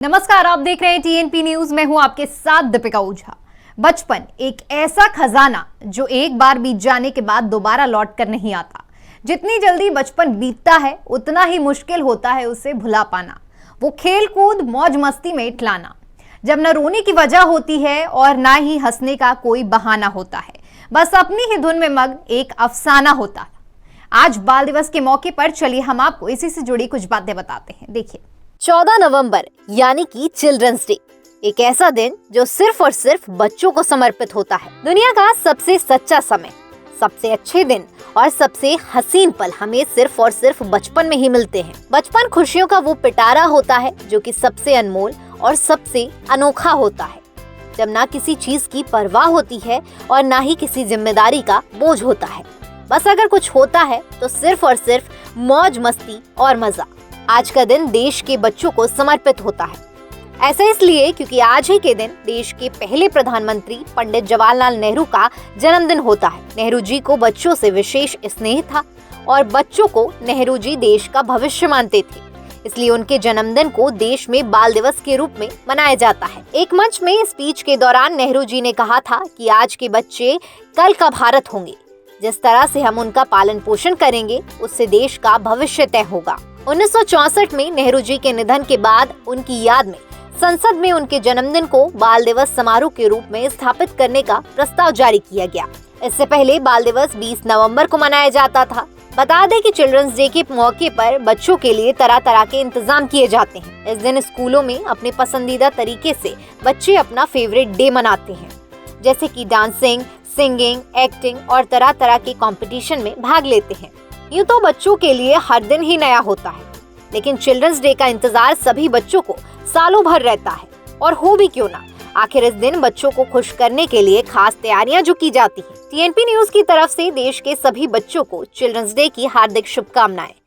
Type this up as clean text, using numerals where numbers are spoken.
नमस्कार, आप देख रहे हैं टीएनपी न्यूज। मैं हूं आपके साथ दीपिका ओझा। बचपन एक ऐसा खजाना जो एक बार बीत जाने के बाद दोबारा लौट कर नहीं आता। जितनी जल्दी बचपन बीतता है उतना ही मुश्किल होता है उसे भुला पाना, वो खेल कूद मौज मस्ती में इठलाना, जब न रोने की वजह होती है और ना ही हंसने का कोई बहाना होता है, बस अपनी ही धुन में मग्न एक अफसाना होता है। आज बाल दिवस के मौके पर चलिए हम आपको इसी से जुड़ी कुछ बातें बताते हैं। देखिए, 14 नवंबर यानी कि चिल्ड्रंस डे, एक ऐसा दिन जो सिर्फ और सिर्फ बच्चों को समर्पित होता है। दुनिया का सबसे सच्चा समय, सबसे अच्छे दिन और सबसे हसीन पल हमें सिर्फ और सिर्फ बचपन में ही मिलते हैं। बचपन खुशियों का वो पिटारा होता है जो कि सबसे अनमोल और सबसे अनोखा होता है, जब ना किसी चीज की परवाह होती है और ना ही किसी जिम्मेदारी का बोझ होता है। बस अगर कुछ होता है तो सिर्फ और सिर्फ मौज मस्ती और मजा। आज का दिन देश के बच्चों को समर्पित होता है। ऐसा इसलिए क्योंकि आज ही के दिन देश के पहले प्रधानमंत्री पंडित जवाहरलाल नेहरू का जन्मदिन होता है। नेहरू जी को बच्चों से विशेष स्नेह था और बच्चों को नेहरू जी देश का भविष्य मानते थे, इसलिए उनके जन्मदिन को देश में बाल दिवस के रूप में मनाया जाता है। एक मंच में स्पीच के दौरान नेहरू जी ने कहा था कि आज के बच्चे कल का भारत होंगे। जिस तरह से हम उनका पालन पोषण करेंगे उससे देश का भविष्य तय होगा। 1964 में नेहरू जी के निधन के बाद उनकी याद में संसद में उनके जन्मदिन को बाल दिवस समारोह के रूप में स्थापित करने का प्रस्ताव जारी किया गया। इससे पहले बाल दिवस 20 नवंबर को मनाया जाता था। बता दें कि चिल्ड्रंस डे के मौके पर बच्चों के लिए तरह तरह के इंतजाम किए जाते हैं। इस दिन स्कूलों में अपने पसंदीदा तरीके से बच्चे अपना फेवरेट डे मनाते हैं, जैसे कि डांसिंग, सिंगिंग, एक्टिंग और तरह तरह के कंपटीशन में भाग लेते हैं। यूँ तो बच्चों के लिए हर दिन ही नया होता है, लेकिन चिल्ड्रंस डे का इंतजार सभी बच्चों को सालों भर रहता है। और हो भी क्यों ना, आखिर इस दिन बच्चों को खुश करने के लिए खास तैयारियां जो की जाती हैं। टीएनपी न्यूज की तरफ से देश के सभी बच्चों को चिल्ड्रंस डे की हार्दिक शुभकामनाएं।